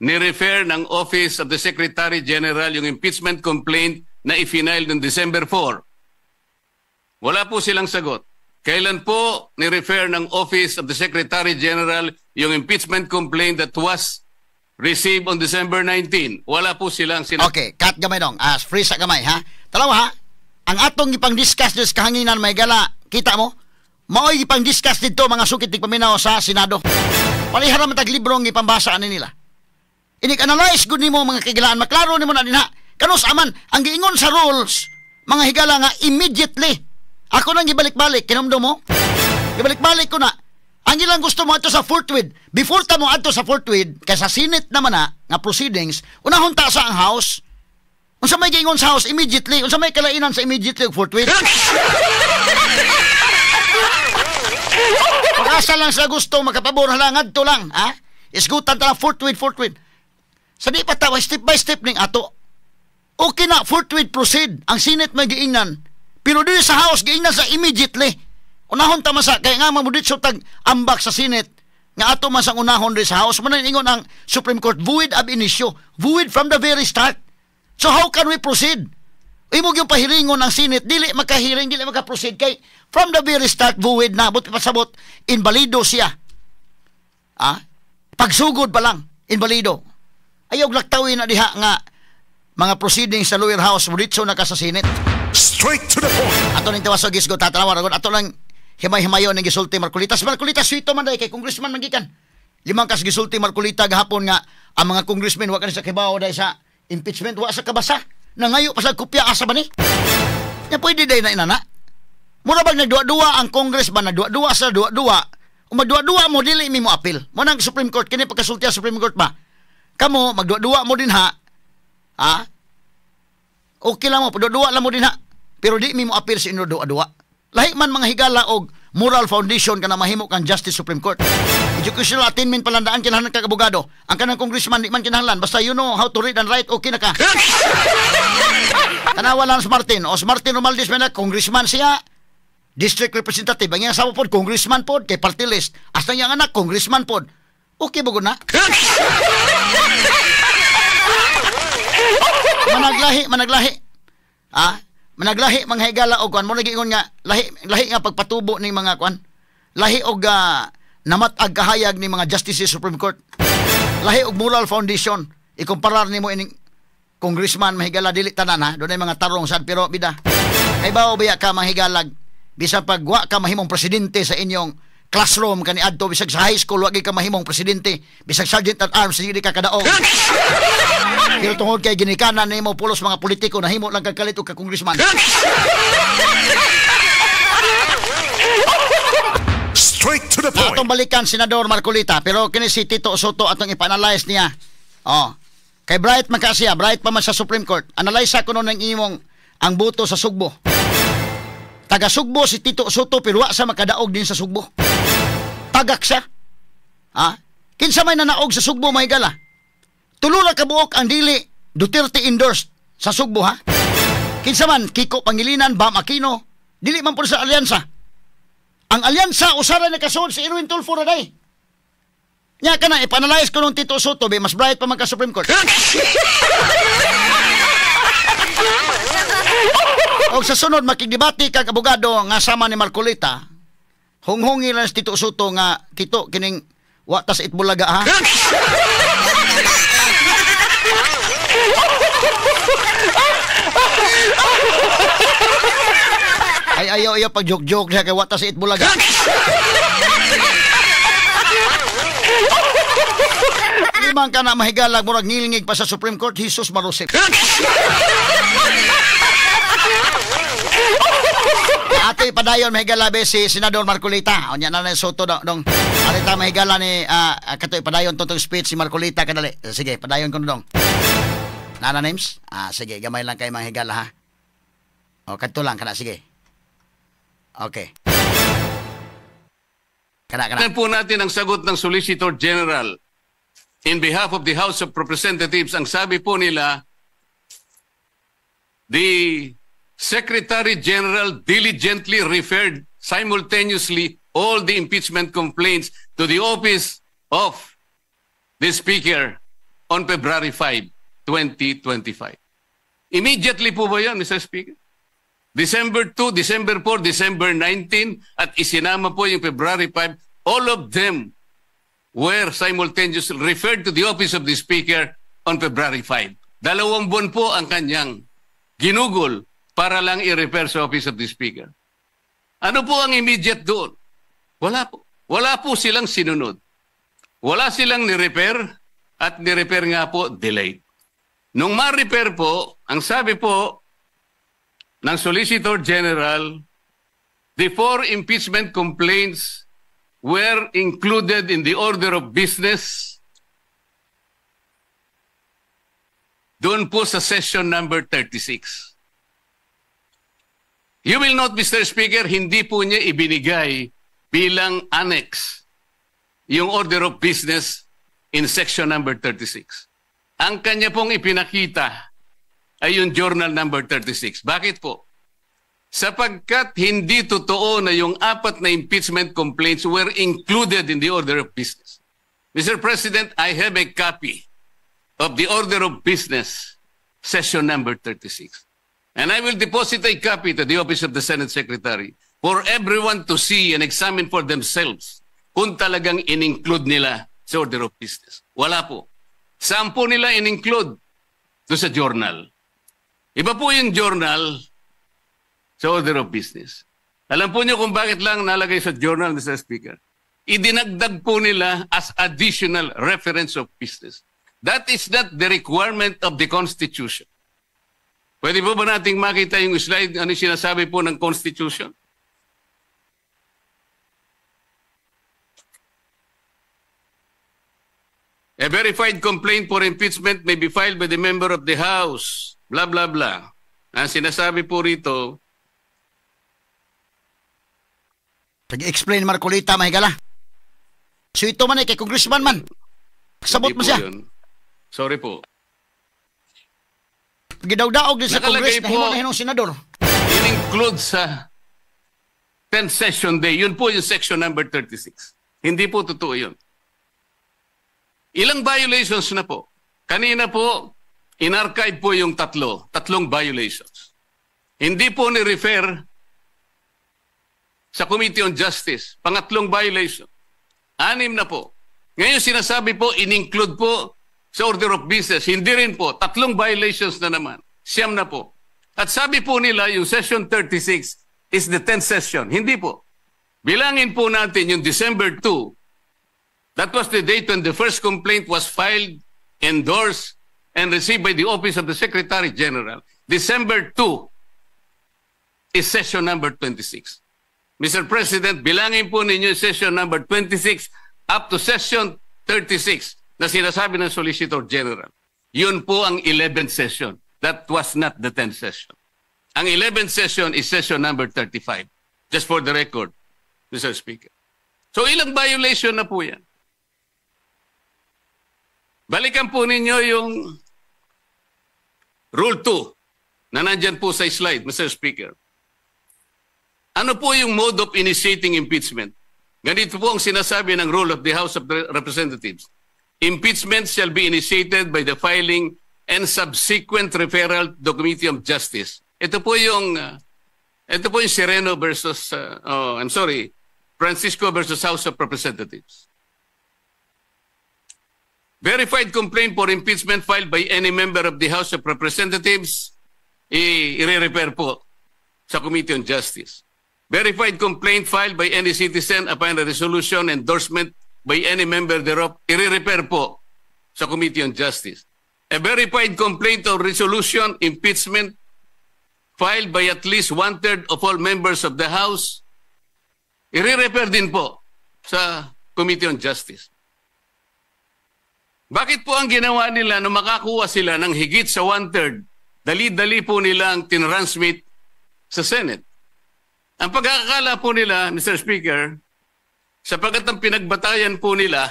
ni-refer ng Office of the Secretary General yung impeachment complaint na i-file noong December 4? Wala po silang sagot. Kailan po ni-refer ng Office of the Secretary General yung impeachment complaint that was received on December 19? Wala po silang Okay, cut gamay dong. Free sa gamay, ha? Talawa, ha? Ang atong ipang-discuss des kahanginan may gala, kita mo? Mao'y ipang-discuss dito mga sukit ng paminaw sa Senado. Palihara matag librong ipambasa ani nila. Inik-analyze good nimo mga kagilaan, maklaro nimo na din ha. Kanus aman, ang giingon sa rules, mga higala nga immediately. Ako nang gibalik-balik, kinumdo mo? Gibalik-balik ko na. Ang ilang gusto mo ato sa forthwith. Before ta mo ato sa forthwith, kay sa Senate naman na, nga proceedings, unahon ta sa ang House. Unsa may giingon sa House immediately, unsa may kalainan sa immediately ug forthwith. Pag-asa lang sa gusto, makapabor halangad to lang, ha? Isgutan ta lang forthwith. Sa di pa tawa, step by step ning ato. Okay na, forthwith proceed. Ang Senate may giingnan. Pero dito sa House, giingnan sa immediately. Unahon ta masa, kaya nga mamudit so tag ambak sa Senate. Nga ato masang unahon rin sa House. Manan ingon ang Supreme Court, void ab initio. Void from the very start. So how can we proceed? Imog yung pahiringon ng Senate, dili makahiring, dili makaproceed kay from the very start, void na, buti pasabot, invalido siya. Pagsugod pa lang, invalido. Ayaw laktawin na diha nga mga proceedings sa lower house, muritso na ka sa Senate. Straight to the point. Ato nang tawasog gisgo tatanawan, ato lang himay-himayon ng gisulti Marcolita. Si Marcolita, suito man day kay congressman magikan. 5 kas gisulti Marcolita gahapon nga ang mga congressmen wa kanisa kibaw day sa impeachment, wa sa kabasa. Nangayo pa sa kopya asa ba ni? Ya pwede day na inana. Mura bang nagduwa-duwa ang congressman, nagduwa-duwa sa duwa-duwa. Umadua-duwa mo dili mi mo appeal. Mo nang Supreme Court kini pagkasulti sa Supreme Court ba? Kamo magduwa-duwa mo din ha. Ha? Okay lang mo, padua-duwa lang mo din ha. Pero di mi mo appeal sa inyo duwa-duwa. Lahi man mga higala og moral foundation kana mahimo kang Justice Supreme Court. Educational attainment palandaan kinahanglan kag abogado. Ang kanang congressman di man kinahanglan basta you know how to read and write okay na ka. Tanawa lang si Martin. O si Martin Romualdez man na congressman siya. District representative. Ang iyang asawa pod congressman pod kay party list. Hasta iyang anak congressman pod. Okay ba na? Managlahi. Managlahi mga higala og kuan mo nagingon nga lahi nga pagpatubo ning mga kuan. Lahi og namatag kahayag ni mga justices Supreme Court. Lahi og moral foundation. Ikumparar nimo ining congressman mahigala dili tanan ha. Dunay mga tarong sad pero bida. Kay bawo biya ka mahigalag bisan pagwa ka mahimong presidente sa inyong classroom kani adto bisag sa high school wa gyud ka mahimong presidente bisag sergeant at arms dili ka kadaog. Pero tungod kay ginikanan nimo pulos mga politiko nahimo lang kagkalit og ka congressman. Straight to the point. Atong balikan Senador Marcolita pero kini si Tito Soto atong ipa-analyze niya. Kay Bright man ka siya, Bright pa man sa Supreme Court. Analyze ko nun ng imong ang buto sa Sugbo. Taga Sugbo si Tito Soto pero wa sa makadaog din sa Sugbo. Tagak siya. Kinsa may nanaog sa Sugbo mahigala. Tulo ra ka buok ang dili Duterte endorsed sa Sugbo ha. Kinsa man Kiko Pangilinan, Bam Aquino, dili man pud sa alyansa. Ang alyansa usara na kasod si Erwin Tulfo ra day. Nya kana ipanalize ko nung Tito Soto be mas bright pa man ka Supreme Court. O sa sunod makigdebate kag abogado nga sama ni Marcolita. Hunghungi lang si Tito Soto nga Tito kining wa tas itbulaga ha. Ay ayaw pag joke siya kay wa tas itbulaga. Limang ka na mahigalag murag ngilingig pa sa Supreme Court, Jesus marusip. Ato ipadayon mahigalabe si Senador Marcolita. O niya na Soto dong. Alita mahigala ni kato ipadayon totong speech si Marcolita kadali. Sige, padayon ko dong. Nana names? Sige, gamay lang kay mahigala ha. O kadto lang kana sige. Okay. Kana. po natin ang sagot ng Solicitor General in behalf of the House of Representatives. Ang sabi po nila, the Secretary General diligently referred simultaneously all the impeachment complaints to the office of the Speaker on February 5, 2025. Immediately po ba yan, Mr. Speaker? December 2, December 4, December 19, at isinama po yung February 5, all of them were simultaneously referred to the office of the Speaker on February 5. 2 buwan po ang kanyang ginugol para lang i-refer sa office of the Speaker. Ano po ang immediate doon? Wala po. Wala po silang sinunod. Wala silang ni-repair at ni-repair nga po delayed. Nung ma-repair po, ang sabi po ng Solicitor General, the 4 impeachment complaints were included in the order of business doon po sa session number 36. You will note, Mr. Speaker, hindi po niya ibinigay bilang annex yung order of business in section number 36. Ang kanya pong ipinakita ay yung journal number 36. Bakit po? Sapagkat hindi totoo na yung 4 na impeachment complaints were included in the order of business. Mr. President, I have a copy of the order of business, session number 36. And I will deposit a copy to the office of the Senate Secretary for everyone to see and examine for themselves kung talagang in-include nila sa order of business. Wala po. Saan po nila in-include? Doon sa journal. Iba po yung journal sa order of business. Alam po niyo kung bakit lang nalagay sa journal, Mr. Speaker? Idinagdag po nila as additional reference of business. That is not the requirement of the Constitution. Pwede po ba nating makita yung slide, ano sinasabi po ng Constitution? A verified complaint for impeachment may be filed by the member of the House. Blah, blah, blah. Ang sinasabi po rito, explain Marcolita, mahigala. So ito man kay congressman man. Sabot mo siya. Yun. Sorry po. Gidaw-daog din sa Nakalagay Congress na po, himo na hinong senador. In-include sa 10th session day. Yun po yung section number 36. Hindi po totoo yun. Ilang violations na po? Kanina po, in-archive po yung tatlong violations. Hindi po ni-refer sa Committee on Justice. Pangatlong violation. 6 na po. Ngayon sinasabi po, in-include po sa order of business. Hindi rin po. 3 violations na naman. 9 na po. At sabi po nila, yung session 36 is the 10th session. Hindi po. Bilangin po natin yung December 2. That was the date when the first complaint was filed, endorsed, and received by the Office of the Secretary General. December 2 is session number 26. Mr. President, bilangin po ninyo session number 26 up to session 36 na sinasabi ng Solicitor General. Yun po ang 11th session. That was not the 10th session. Ang 11th session is session number 35. Just for the record, Mr. Speaker. So ilang violation na po yan? Balikan po ninyo yung Rule 2 na nandyan po sa slide, Mr. Speaker. Ano po yung mode of initiating impeachment? Ganito po ang sinasabi ng rule of the House of Representatives. Impeachment shall be initiated by the filing and subsequent referral to the Committee of Justice. Ito po yung Sereno versus, Francisco versus House of Representatives. Verified complaint for impeachment filed by any member of the House of Representatives, i-refer po sa Committee on Justice. Verified complaint filed by any citizen upon a resolution endorsement by any member thereof, i-refer po sa Committee on Justice. A verified complaint or resolution impeachment filed by at least 1/3 of all members of the House, i-refer din po sa Committee on Justice. Bakit po ang ginawa nila nung makakuha sila ng higit sa 1/3, dali-dali po nila ang tinransmit sa Senate? Ang pagkakakala po nila, Mr. Speaker, Sapagat ang pinagbatayan po nila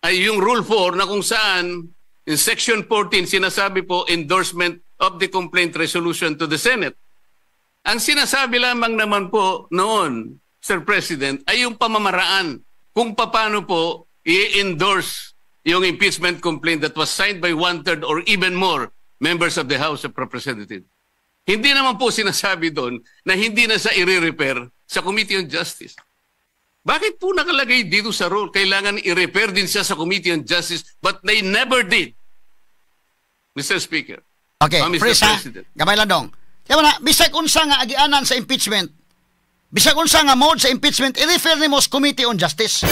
ay yung Rule 4 na kung saan in Section 14 sinasabi po endorsement of the complaint resolution to the Senate. Ang sinasabi lamang naman po noon, Sir President, ay yung pamamaraan kung paano po i-endorse yung impeachment complaint that was signed by 1/3 or even more members of the House of Representatives. Hindi naman po sinasabi doon na hindi na sa i-repair sa Committee on Justice. Bakit po nakalagay dito sa rule? Kailangan i-repair din siya sa Committee on Justice, but they never did. Mr. Speaker. Okay, Mr. Pres, ha? President. Gamay lang dong. Kaya na, bisag unsa nga agianan sa impeachment, bisag unsa nga mode sa impeachment, i-refer ni mo sa Committee on Justice.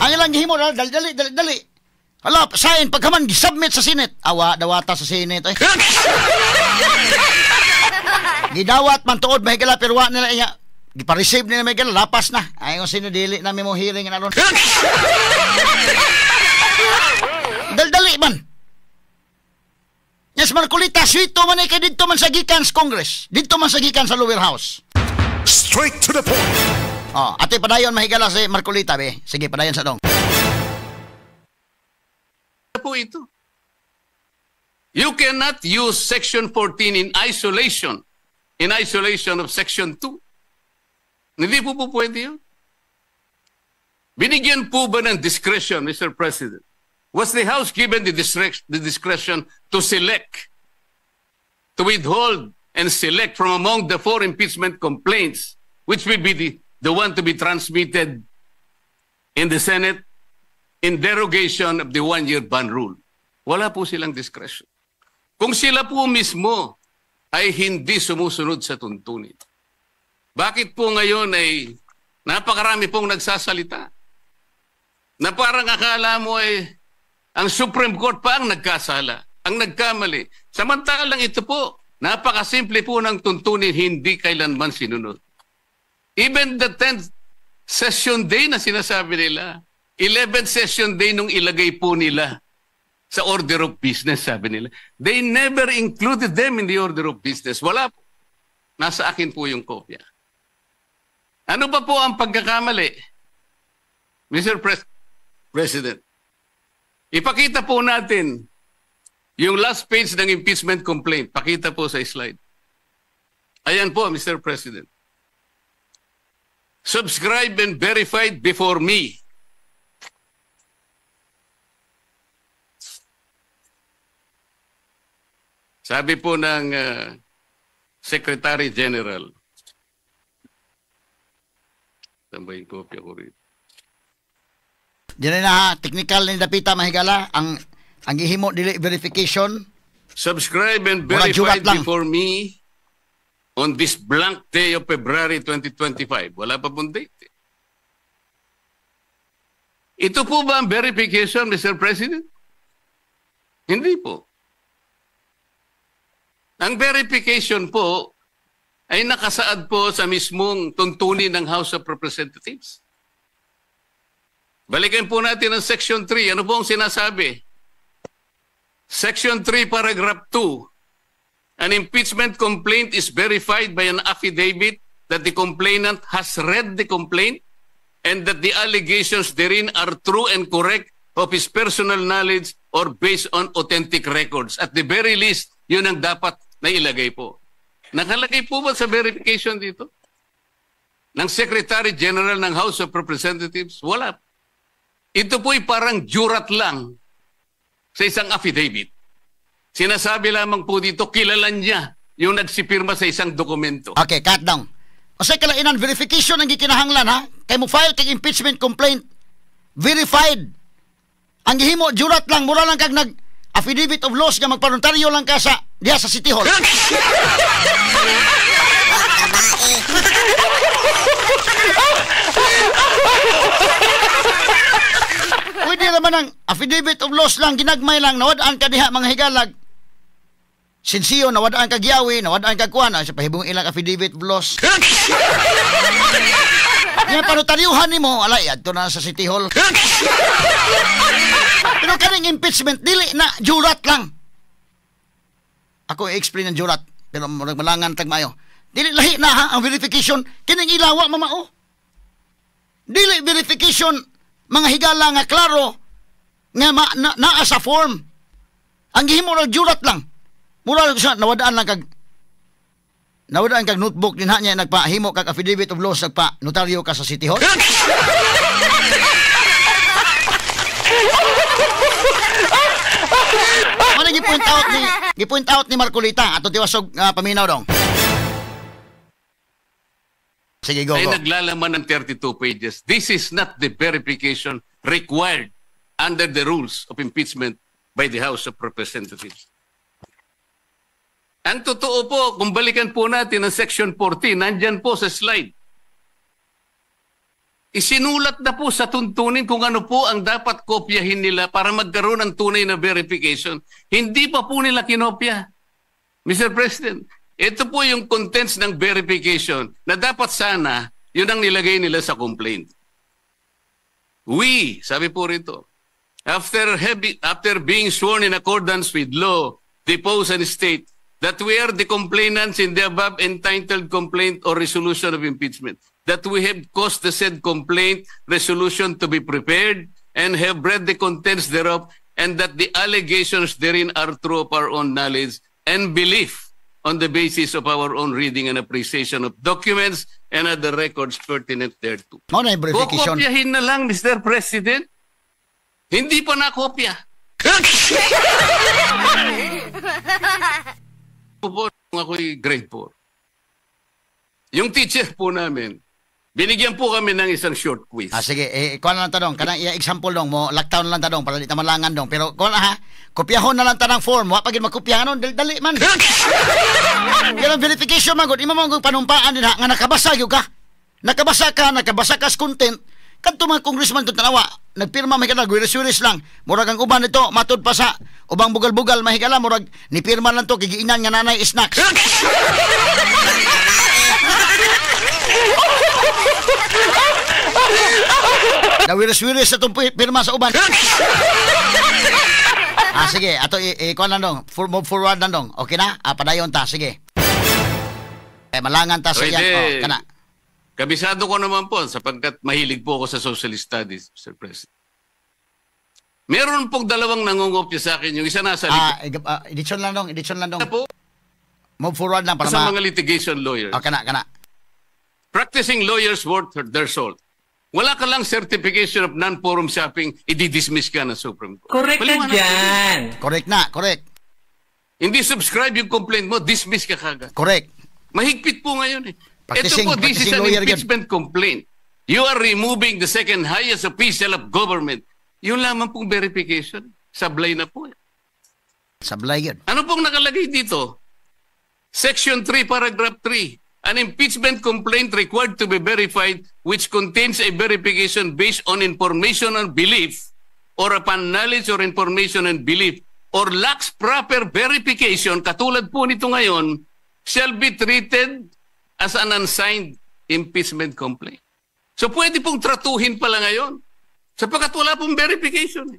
Ang ilang gihimo, dali. Hala, sign, pagkaman, submit sa Senate. Awa, dawata sa Senate. Ay. Gidawat man tuod, mahigala, pero wa nila iya. Gipa-receive nila mahigala, lapas na. Ay, kung sino dili namin mo hearing na ron. Dali man. Yes, Marcolita, swito man kay dito man sa gikan sa Congress. Dito man sa gikan sa lower house. Straight to the point. Oh, ate padayon mahigala si Marcolita, be. Sige, padayon sa dong. Po ito. You cannot use Section 14 in isolation of Section 2. Hindi po pwede yun. Binigyan po ba ng discretion, Mr. President? Was the House given the discretion to select, to withhold and select from among the 4 impeachment complaints, which will be the one to be transmitted in the Senate in derogation of the 1-year ban rule? Wala po silang discretion. Kung sila po mismo ay hindi sumusunod sa tuntunin, bakit po ngayon ay napakarami pong nagsasalita na parang akala mo ay ang Supreme Court pa ang nagkasala, ang nagkamali. Samantalang ito po, napakasimple po ng tuntunin, hindi kailanman sinunod. Even the 10th session day na sinasabi nila, 11th session day nung ilagay po nila sa order of business, sabi nila, they never included them in the order of business. Wala po. Nasa akin po yung kopya. Ano ba po ang pagkakamali? Mr. President, ipakita po natin yung last page ng impeachment complaint. Pakita po sa slide. Ayan po, Mr. President. Subscribed and verified before me. Sabi po ng Secretary General, tambayin kopya ko rin. Diyan na technical ni dapita mahigala ang gihimo dili verification. Subscribe and Wala verified jurat lang. before me on this blank day of February 2025. Wala pa pong date. Ito po ba ang verification, Mr. President? Hindi po. Ang verification po ay nakasaad po sa mismong tuntunin ng House of Representatives. Balikan po natin ang Section 3. Ano po ang sinasabi? Section 3, Paragraph 2. An impeachment complaint is verified by an affidavit that the complainant has read the complaint and that the allegations therein are true and correct of his personal knowledge or based on authentic records. At the very least, yun ang dapat na ilagay po. Nakalagay po ba sa verification dito? Ng Secretary General ng House of Representatives? Wala. Ito po'y parang jurat lang sa isang affidavit. Sinasabi lamang po dito, kilala niya yung nagsipirma sa isang dokumento. Okay, cut down. Kasi kalainan, verification ang gikinahanglan, ha? Kay mo file kay impeachment complaint. Verified. Ang gihimo, jurat lang, mura lang kag affidavit of loss nga magparuntaryo lang ka sa diya sa City Hall. Pwede naman ang affidavit of loss lang, ginagmay lang, nawadaan ka diha mga higalag. Sinsiyo, nawadaan ka giyawi, nawadaan ka kuwan, sa pahibong ilang affidavit of loss. Nga panutaryuhan ni mo, alay, adto na sa City Hall. Pero kaning impeachment, dili na, jurat lang. Ako i-explain ng jurat, pero malangan tagmayo. Dili lahi na ha, ang verification, kining ilawa mamao. Dili verification mga higala nga klaro nga naa sa form. Ang gihimo ra jurat lang. Mura sa nawadaan kag notebook din niya nagpahimo kag affidavit of laws nagpa notaryo ka sa City Hall. Ano gi-point out ni Marcolita ato tiwasog paminaw dong. Sige, go. Ay naglalaman ng 32 pages. This is not the verification required under the rules of impeachment by the House of Representatives. Ang totoo po, kung balikan po natin ang Section 14, nandyan po sa slide. Isinulat na po sa tuntunin kung ano po ang dapat kopyahin nila para magkaroon ng tunay na verification. Hindi pa po nila kinopya. Mr. President, ito po yung contents ng verification na dapat sana yun ang nilagay nila sa complaint. We, sabi po rito, after being sworn in accordance with law, depose and state that we are the complainants in the above entitled complaint or resolution of impeachment, that we have caused the said complaint resolution to be prepared and have read the contents thereof, and that the allegations therein are true of our own knowledge and belief on the basis of our own reading and appreciation of documents and other records pertinent thereto. Ano yung verification? Kukopyahin na lang, Mr. President. Hindi pa nakopya. Ako'y grade 4. Yung teacher po namin, binigyan po kami ng isang short quiz. Sige, kuha na lang tanong. Kanang example dong mo, lockdown na lang tanong para di tamalangan dong. Pero kuha na ha, kopyahon na lang tanong form. Wa pagin magkopyahan nun, dali man. Yan ang verification man, ima mo panumpaan din ha, nga nakabasa yun ka. Nakabasa ka sa content. Kanto mga congressman doon tanawa, nagpirma may kanag, wiris-wiris lang. Murag ang uban nito, matod pa sa ubang bugal-bugal, mahigala, murag nipirma lang to, kigiinan nga nanay snacks. Nawiris-wiris sa itong pirma sa uban. Sige, ato ikuha lang dong, move forward lang dong. Okay na? Padayon ta, sige. Malangan ta sa yan. Kana. Kabisado ko naman po sapagkat mahilig po ako sa social studies, Mr. President. Meron pong dalawang nangungopya sa akin. Yung isa nasa likod. Edisyon lang dong. Po, Move forward lang para sa mga litigation lawyers. Kana. Practicing lawyers worth their salt. Wala ka lang certification of non-forum shopping, i-dismiss ka ng Supreme Court. Correct ka dyan. Correct. Hindi subscribe yung complaint mo, dismiss ka kagad. Correct. Mahigpit po ngayon eh. Practicing This is an lawyer impeachment complaint. You are removing the second highest official of government. Yun lamang pong verification. Sablay na po. Sablay yun. Ano pong nakalagay dito? Section 3, paragraph 3. An impeachment complaint required to be verified which contains a verification based on information and belief or upon knowledge or information and belief or lacks proper verification, katulad po nito ngayon, shall be treated as an unsigned impeachment complaint. So pwede pong tratuhin pala ngayon sapagkat wala pong verification.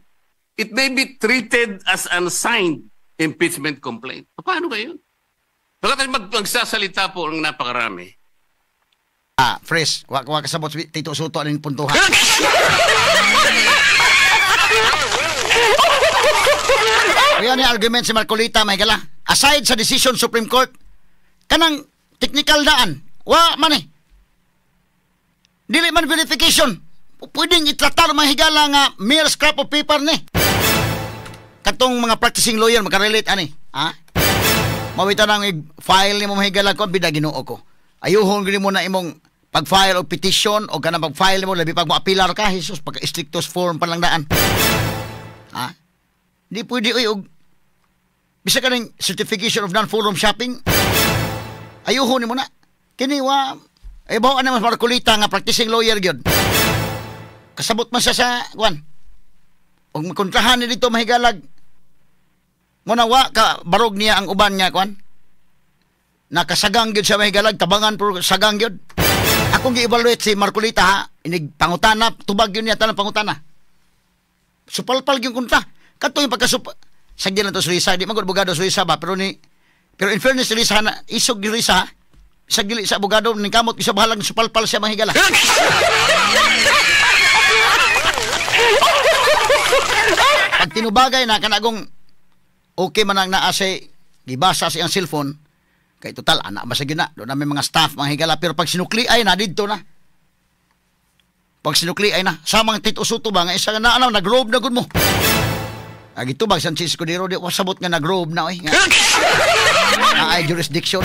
It may be treated as unsigned impeachment complaint. Paano ngayon? Pagkat magsasalita po ang napakarami. Fresh. Wag kasabot Tito Soto ang puntuhan. Kaya ni argument si Marcolita, may gala. Aside sa decision Supreme Court, kanang technical daan. Man eh. Dili man verification. Pwedeng itratar mahigala nga mere scrap of paper ni. Katong mga practicing lawyer makarelate ani. Mawita nang file ni mo mahigala ko bida Ginoo ko. Ayuhon gini mo na imong pag-file og petition o kanang pag-file mo labi pag mo-apilar ka, Jesus, pagka-strictus form pa lang daan. Di pwede og bisa ka ng certification of non-forum shopping. Ayuhon ni mo na. Kini wa bawa naman Marcolita nga practicing lawyer gyud. Kasabot man siya sa kwan. Og makontrahan ni dito mahigalag. Muna wa ka barog niya ang uban niya kwan. Nakasagang gyud siya mahigalag, tabangan pero sagang gyud. Akong gi-evaluate si Marcolita ha, inig pangutana, tubag yun niya tanang pangutana. Supalpal yung kunta. Kato yung sagdi lang to si Risa, di magod bugado si Risa ba, pero in fairness si Risa na, isog ni Risa, Sa gili sa abogado ning kamot isa bahalang supalpal siya mahigala. Pag tinubagay na kanagong okay man ang naasay gibasa sa iyang cellphone kay total anak ba sa gina do na may mga staff mahigala pero pag sinukli ay na didto na. Pag sinukli ay na samang Tito Soto ba nga isa nga naanaw nag-robe na gud mo. Agi tubag San Francisco de Rodi ko sabot nga nag-robe na oy. Ay jurisdiction.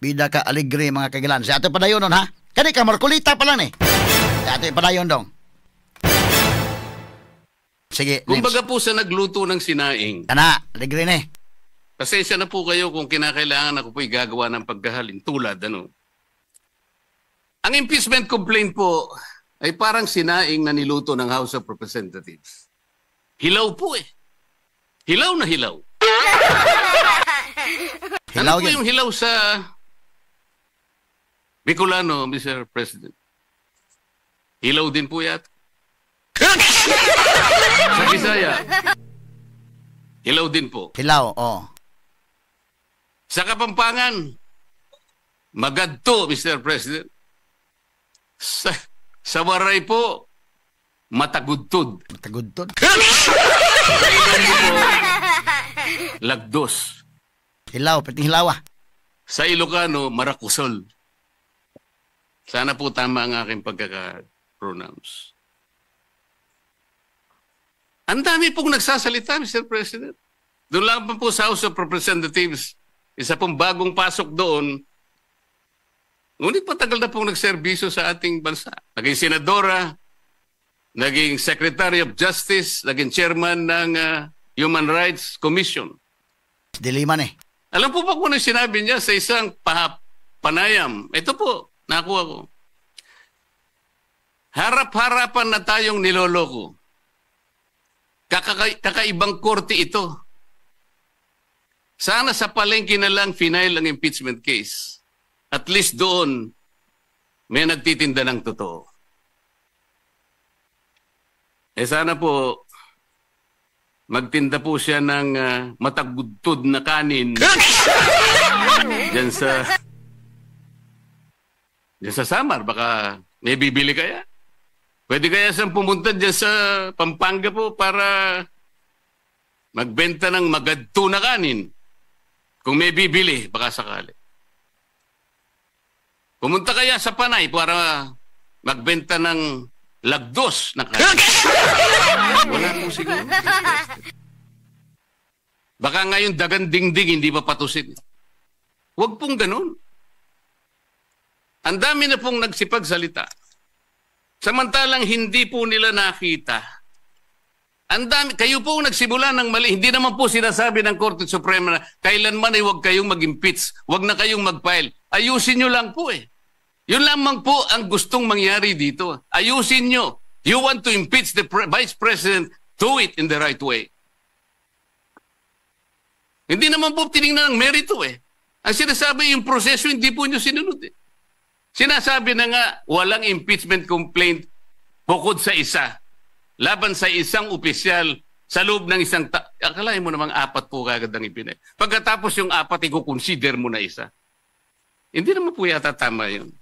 Bida ka alegre mga kagilan. Sa ato padayon nun ha. Kani ka Marcolita pa lang eh. Sa ato padayon dong. Sige. Kumbaga po sa nagluto ng sinaing. Kana, alegre na eh. Pasensya na po kayo kung kinakailangan ako po'y gagawa ng pagkahalin tulad ano. Ang impeachment complaint po ay parang sinaing na niluto ng House of Representatives. Hilaw po eh. Hilaw na hilaw. Hilaw ano po yan. yung hilaw sa Bicolano, Mr. President? Hilaw din po yata. Sa Bisaya, hilaw din po. Hilaw, oh. Sa Kapampangan, magadto, Mr. President. Sa Waray po, matagudtod. Matagudtod. Sa Ilonggo po, lagdos. Hilaw, pati hilawa. Sa Ilocano, marakusol. Sana po tama ang aking pagkaka-pronounce. Ang dami pong nagsasalita, Mr. President. Doon lang po sa House of Representatives, isa pong bagong pasok doon, ngunit patagal na pong nagserbisyo sa ating bansa. Naging senadora, naging Secretary of Justice, naging chairman ng Human Rights Commission. Diliman eh. Alam po ba kung ano sinabi niya sa isang panayam? Ito po, nakuha ko. Harap-harapan na tayong niloloko. Kakaibang korte ito. Sana sa palengke na lang final ang impeachment case. At least doon, may nagtitinda ng totoo. Sana po, magtinda po siya ng matagudtod na kanin diyan sa Samar. Baka may bibili kaya. Pwede kaya siyang pumunta diyan sa Pampanga po para magbenta ng magadto na kanin. Kung may bibili, baka sakali. Pumunta kaya sa Panay para magbenta ng lagdos na kanin. Wala po siguro. Baka ngayon dagan dingding, hindi pa patusin. Huwag pong ganun. Ang dami na pong nagsipagsalita. Samantalang hindi po nila nakita. Ang dami, kayo po nagsimula ng mali. Hindi naman po sinasabi ng Korte Suprema na kailanman ay huwag kayong mag-impeach, huwag na kayong mag-file. Ayusin nyo lang po eh. Yun lamang po ang gustong mangyari dito. Ayusin nyo. You want to impeach the Vice President, do it in the right way. Hindi naman po tinignan ng merito eh. Ang sinasabi yung proseso, hindi po nyo sinunod eh. Sinasabi na nga, walang impeachment complaint bukod sa isa. Laban sa isang opisyal sa loob ng isang akalain mo namang 4 po kagad ang ipinay. Pagkatapos yung 4, i-consider mo na isa. Hindi naman po yata tama yun,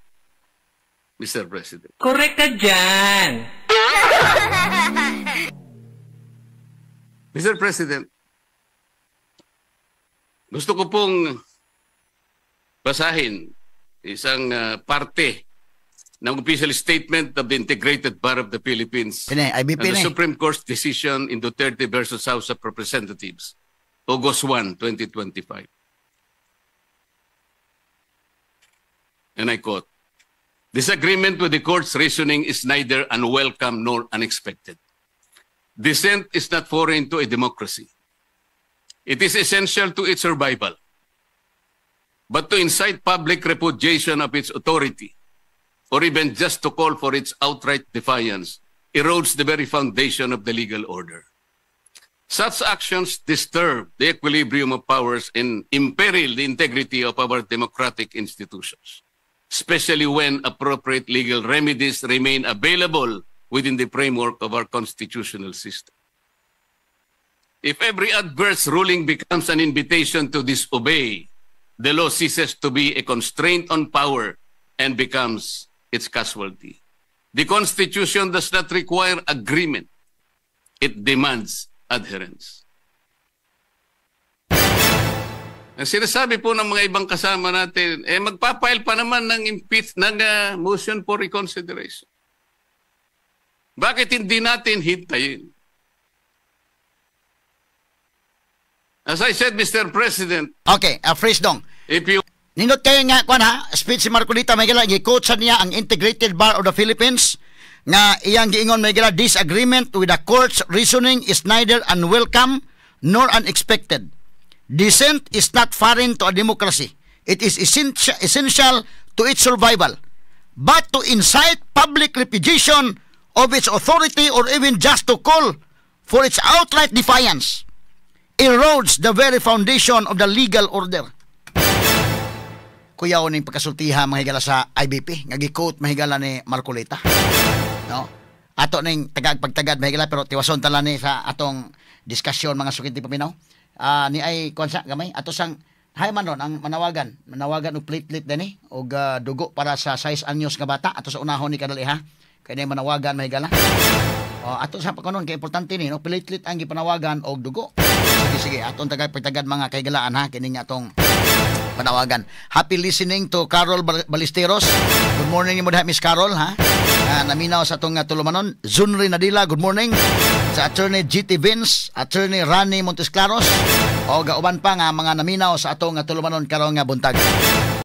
Mr. President. Correct ka dyan. Mr. President, gusto ko pong basahin isang parte ng official statement of the Integrated Bar of the Philippines IBP and the Supreme Court's decision in Duterte versus House of Representatives, August 1, 2025. And I quote, "Disagreement with the court's reasoning is neither unwelcome nor unexpected. Dissent is not foreign to a democracy. It is essential to its survival. But to incite public repudiation of its authority, or even just to call for its outright defiance, erodes the very foundation of the legal order. Such actions disturb the equilibrium of powers and imperil the integrity of our democratic institutions, especially when appropriate legal remedies remain available within the framework of our constitutional system. If every adverse ruling becomes an invitation to disobey the law ceases to be a constraint on power and becomes its casualty. The Constitution does not require agreement. It demands adherence. Ang sinasabi po ng mga ibang kasama natin, magpapile pa naman ng motion for reconsideration. Bakit hindi natin hintayin? As I said, Mr. President, Okay, phrase dong. if you Nindot kayo nga, kwan ha, speech si Marcolita, may gila, gi-quote sa niya ang Integrated Bar of the Philippines, nga iyang giingon, may gila, disagreement with the court's reasoning is neither unwelcome nor unexpected. Dissent is not foreign to a democracy. It is essential to its survival. But to incite public repudiation of its authority or even just to call for its outright defiance erodes the very foundation of the legal order. Kuyaw ning pagkasultiha mahigala sa IBP nga gi-quote mahigala ni Marcolita, no, ato ning tagag-pagtagad mahigala, pero tiwason tala ni sa atong diskusyon mga sukinti paminaw, ni ay konsa gamay ato sang hay man ron ang manawagan og platelet dinhi og dugo para sa 6 anyos nga bata ato sa unahon ni kadali ha, kay ni manawagan mahigala. Ato sa pagkanon kay importante ni no, platelet ang gipanawagan og dugo. Sige atong tagag-pagtagad mga kaigalaan ha, kini nga atong panawagan. Happy listening to Carol Ballesteros. Good morning mo Miss Carol ha. Naminaw sa atong tulumanon. Zunri Nadila, good morning. Sa Attorney GT Vince, Attorney Rani Montesclaros, o gauban pa nga mga naminaw sa atong tulumanon karong nga buntag.